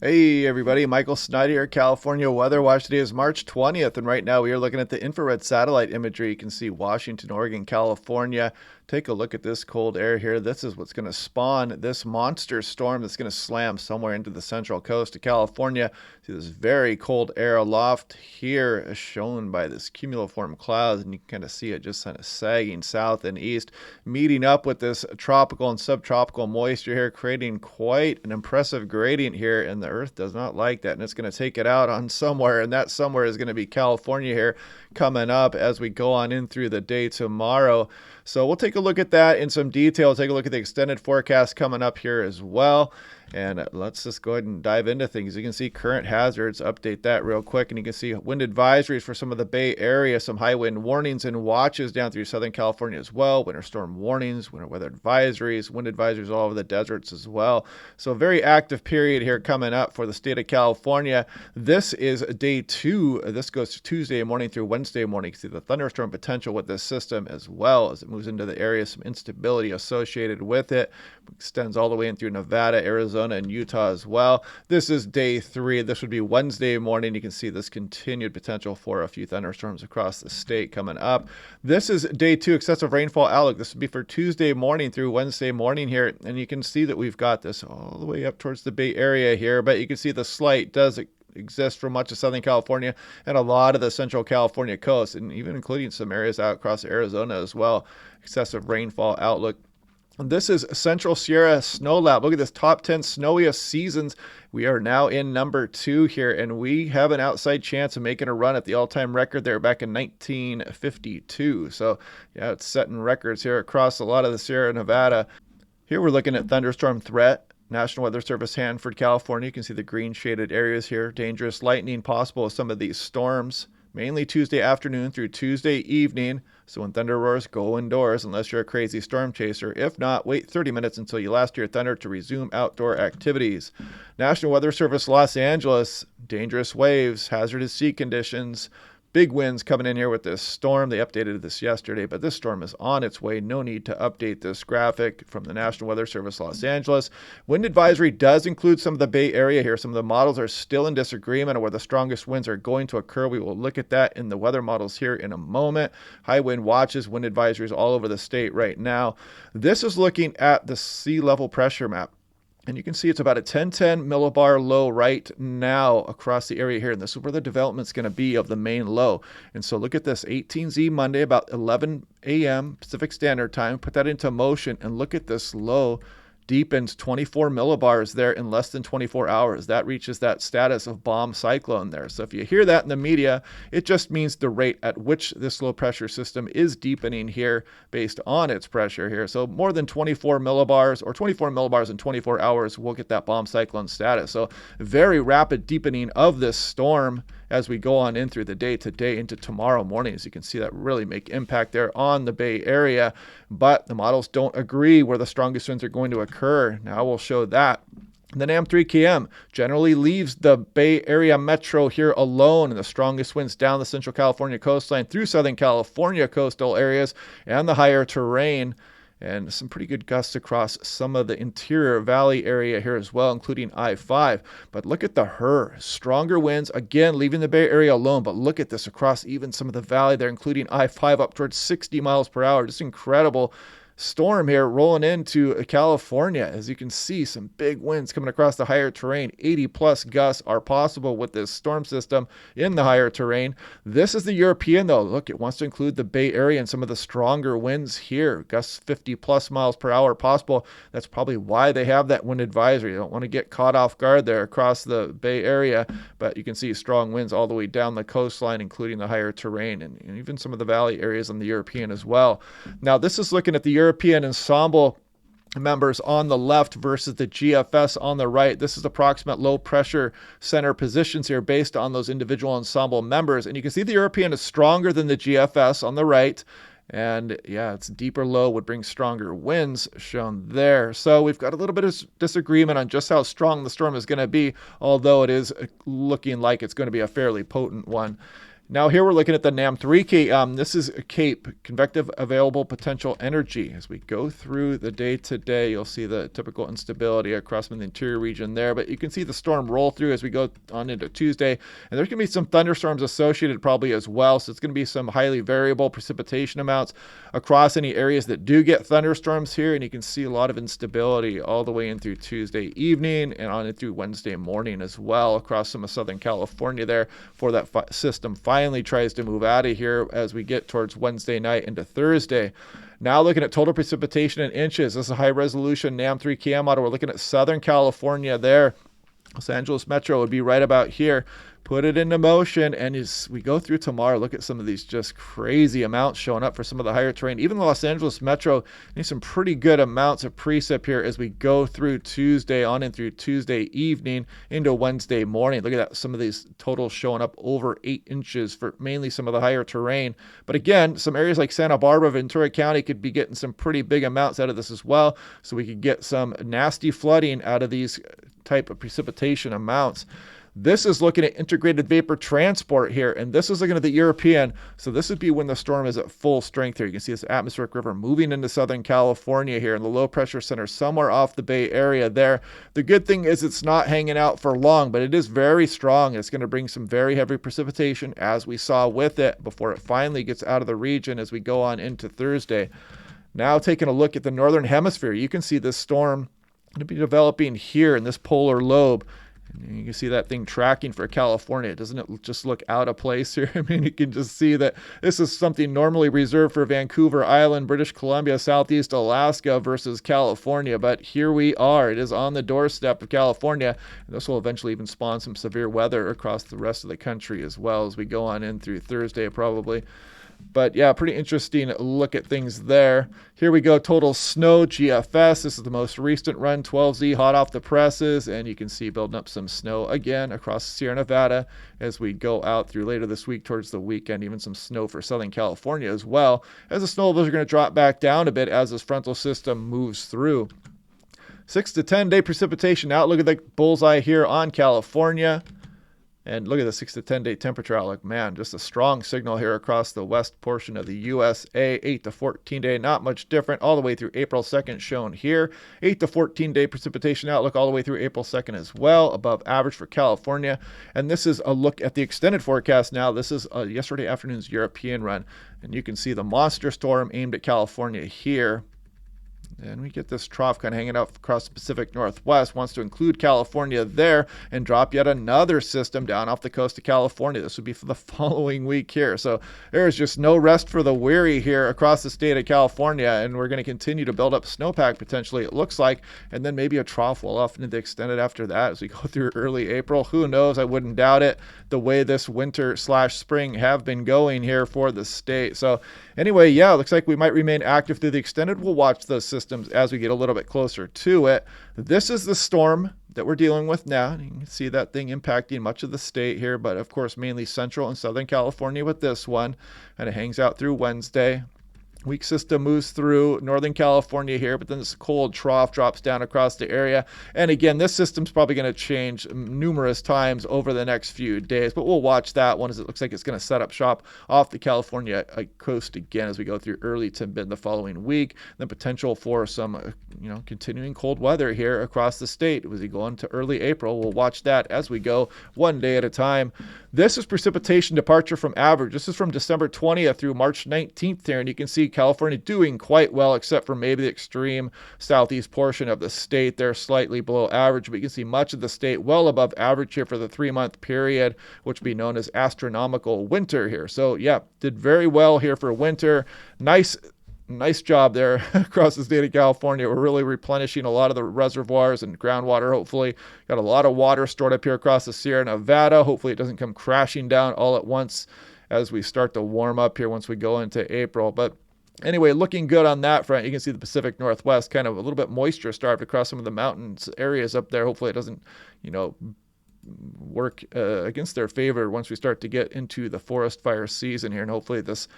Hey everybody, Michael Snyder here, California Weather Watch. Today is March 20th, and right now we are looking at the infrared satellite imagery. You can see Washington, Oregon, California. Take a look at this cold air here. This is what's going to spawn this monster storm that's going to slam somewhere into the central coast of California. See this very cold air aloft here, shown by this cumuliform clouds, and you can kind of see it just kind of sagging south and east, meeting up with this tropical and subtropical moisture here, creating quite an impressive gradient here, and the Earth does not like that, and it's going to take it out on somewhere, and that somewhere is going to be California here coming up as we go on in through the day tomorrow. So we'll take a look at that in some detail. Take a look at the extended forecast coming up here as well. And let's just go ahead and dive into things. You can see current hazards, update that real quick. And you can see wind advisories for some of the Bay Area, some high wind warnings and watches down through Southern California as well. Winter storm warnings, winter weather advisories, wind advisories all over the deserts as well. So a very active period here coming up for the state of California. This is day 2. This goes to Tuesday morning through Wednesday morning. You can see the thunderstorm potential with this system as well as it moves into the area. Some instability associated with it. Extends all the way in through Nevada, Arizona, and Utah as well. This is day 3. This would be Wednesday morning. You can see this continued potential for a few thunderstorms across the state coming up. This is day 2, excessive rainfall outlook. This would be for Tuesday morning through Wednesday morning here. And you can see that we've got this all the way up towards the Bay Area here, but you can see the slight does exist for much of Southern California and a lot of the Central California coast, and even including some areas out across Arizona as well. Excessive rainfall outlook. This is Central Sierra Snow Lab. Look at this, top 10 snowiest seasons. We are now in number 2 here, and we have an outside chance of making a run at the all-time record there back in 1952. So, yeah, it's setting records here across a lot of the Sierra Nevada. Here we're looking at thunderstorm threat. National Weather Service, Hanford, California. You can see the green shaded areas here. Dangerous lightning possible with some of these storms. Mainly Tuesday afternoon through Tuesday evening. So when thunder roars, go indoors unless you're a crazy storm chaser. If not, wait 30 minutes until you last hear thunder to resume outdoor activities. National Weather Service, Los Angeles. Dangerous waves, hazardous sea conditions. Big winds coming in here with this storm. They updated this yesterday, but this storm is on its way. No need to update this graphic from the National Weather Service, Los Angeles. Wind advisory does include some of the Bay Area here. Some of the models are still in disagreement on where the strongest winds are going to occur. We will look at that in the weather models here in a moment. High wind watches, wind advisories all over the state right now. This is looking at the sea level pressure map. And you can see it's about a 1010 millibar low right now across the area here. And this is where the development's going to be of the main low. And so look at this, 18Z Monday, about 11 a.m. Pacific Standard Time. Put that into motion and look at this low. Deepens 24 millibars there in less than 24 hours. That reaches that status of bomb cyclone there. So if you hear that in the media, it just means the rate at which this low pressure system is deepening here based on its pressure here. So more than 24 millibars or 24 millibars in 24 hours, we'll get that bomb cyclone status. So very rapid deepening of this storm as we go on in through the day today into tomorrow morning. As you can see, that really make impact there on the Bay Area, but the models don't agree where the strongest winds are going to occur. Now we'll show that. The NAM3KM generally leaves the Bay Area metro here alone, and the strongest winds down the Central California coastline through Southern California coastal areas and the higher terrain. And some pretty good gusts across some of the interior valley area here as well, including I-5. But look at the HER. Stronger winds, again, leaving the Bay Area alone. But look at this across even some of the valley there, including I-5 up towards 60 miles per hour. Just incredible storm here rolling into California. As you can see, some big winds coming across the higher terrain. 80 plus gusts are possible with this storm system in the higher terrain. This is the European though. Look, it wants to include the Bay Area and some of the stronger winds here. Gusts 50 plus miles per hour possible. That's probably why they have that wind advisory. You don't want to get caught off guard there across the Bay Area, but you can see strong winds all the way down the coastline, including the higher terrain and even some of the valley areas on the European as well. Now, this is looking at the European ensemble members on the left versus the GFS on the right. This is approximate low pressure center positions here based on those individual ensemble members. And you can see the European is stronger than the GFS on the right. And yeah, its deeper low would bring stronger winds shown there. So we've got a little bit of disagreement on just how strong the storm is going to be, although it is looking like it's going to be a fairly potent one. Now here we're looking at the NAM3 Cape. This is a CAPE, Convective Available Potential Energy. As we go through the day today, you'll see the typical instability across the interior region there, but you can see the storm roll through as we go on into Tuesday, and there's going to be some thunderstorms associated probably as well, so it's going to be some highly variable precipitation amounts across any areas that do get thunderstorms here, and you can see a lot of instability all the way in through Tuesday evening and on through Wednesday morning as well across some of Southern California there for that system finally tries to move out of here as we get towards Wednesday night into Thursday. Now looking at total precipitation in inches. This is a high resolution NAM3 CAM model. We're looking at Southern California there. Los Angeles Metro would be right about here. Put it into motion, and as we go through tomorrow, look at some of these just crazy amounts showing up for some of the higher terrain. Even the Los Angeles Metro needs some pretty good amounts of precip here as we go through Tuesday on and through Tuesday evening into Wednesday morning. Look at that, some of these totals showing up over 8 inches for mainly some of the higher terrain. But again, some areas like Santa Barbara, Ventura County could be getting some pretty big amounts out of this as well. So we could get some nasty flooding out of these type of precipitation amounts. This is looking at integrated vapor transport here, and this is looking at the European. So this would be when the storm is at full strength here. You can see this atmospheric river moving into Southern California here in the low pressure center somewhere off the Bay Area there. The good thing is it's not hanging out for long, but it is very strong. It's going to bring some very heavy precipitation as we saw with it before it finally gets out of the region as we go on into Thursday. Now taking a look at the northern hemisphere, you can see this storm going to be developing here in this polar lobe. And you can see that thing tracking for California. Doesn't it just look out of place here? I mean, you can just see that this is something normally reserved for Vancouver Island, British Columbia, Southeast Alaska versus California. But here we are. It is on the doorstep of California. And this will eventually even spawn some severe weather across the rest of the country as well as we go on in through Thursday probably. But yeah, pretty interesting look at things there. Here we go, total snow GFS. This is the most recent run, 12Z, hot off the presses. And you can see building up some snow again across Sierra Nevada as we go out through later this week towards the weekend. Even some snow for Southern California as well, as the snow levels are going to drop back down a bit as this frontal system moves through. 6 to 10 day precipitation outlook at the bullseye here on California. And look at the 6 to 10 day temperature outlook. Man, just a strong signal here across the west portion of the USA. 8 to 14 day, not much different, all the way through April 2nd shown here. 8 to 14 day precipitation outlook all the way through April 2nd as well, above average for California. And this is a look at the extended forecast now. This is yesterday afternoon's European run. And you can see the monster storm aimed at California here. And we get this trough kind of hanging out across the Pacific Northwest, wants to include California there and drop yet another system down off the coast of California. This would be for the following week here. So there is just no rest for the weary here across the state of California, and we're going to continue to build up snowpack potentially, it looks like, and then maybe a trough will off into the extended after that as we go through early April. Who knows? I wouldn't doubt it, the way this winter/spring have been going here for the state. So anyway, yeah, looks like we might remain active through the extended. We'll watch those systems as we get a little bit closer to it. This is the storm that we're dealing with now. You can see that thing impacting much of the state here, but of course mainly central and southern California with this one. And it hangs out through Wednesday. Weak system moves through northern California here, but then this cold trough drops down across the area. And again, this system's probably going to change numerous times over the next few days, but we'll watch that one as it looks like it's going to set up shop off the California coast again as we go through early to mid the following week. The potential for some, continuing cold weather here across the state as we go into early April. We'll watch that as we go one day at a time. This is precipitation departure from average. This is from December 20th through March 19th here, and you can see California doing quite well, except for maybe the extreme southeast portion of the state. They're slightly below average, but you can see much of the state well above average here for the 3-month period, which would be known as astronomical winter here. So yeah, did very well here for winter. Nice job there across the state of California. We're really replenishing a lot of the reservoirs and groundwater, hopefully. Got a lot of water stored up here across the Sierra Nevada. Hopefully it doesn't come crashing down all at once as we start to warm up here once we go into April. But anyway, looking good on that front. You can see the Pacific Northwest kind of a little bit moisture starved across some of the mountains areas up there. Hopefully it doesn't, work against their favor once we start to get into the forest fire season here. And hopefully this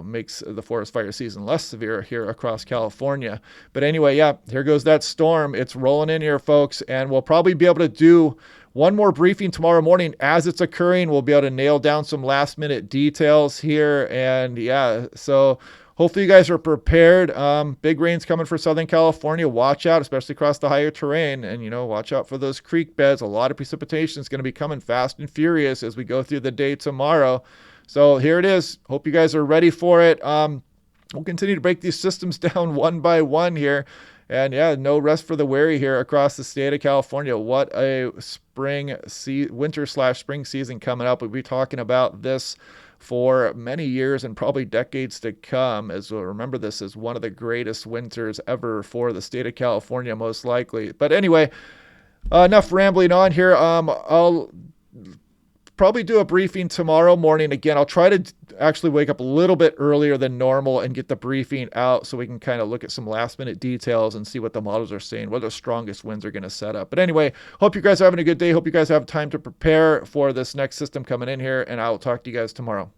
makes the forest fire season less severe here across California. But anyway, yeah, here goes that storm. It's rolling in here, folks, and we'll probably be able to do one more briefing tomorrow morning as it's occurring. We'll be able to nail down some last minute details here. And yeah, so hopefully you guys are prepared. Big rains coming for Southern California. Watch out, especially across the higher terrain. And, watch out for those creek beds. A lot of precipitation is going to be coming fast and furious as we go through the day tomorrow. So here it is. Hope you guys are ready for it. We'll continue to break these systems down one by one here. And yeah, no rest for the weary here across the state of California. What a winter/spring season coming up. We'll be talking about this for many years and probably decades to come, as we'll remember this as one of the greatest winters ever for the state of California, most likely. But anyway, enough rambling on here. I'll probably do a briefing tomorrow morning. Again, I'll try to actually wake up a little bit earlier than normal and get the briefing out so we can kind of look at some last minute details and see what the models are saying, what the strongest winds are going to set up. But anyway, hope you guys are having a good day. Hope you guys have time to prepare for this next system coming in here, and I will talk to you guys tomorrow.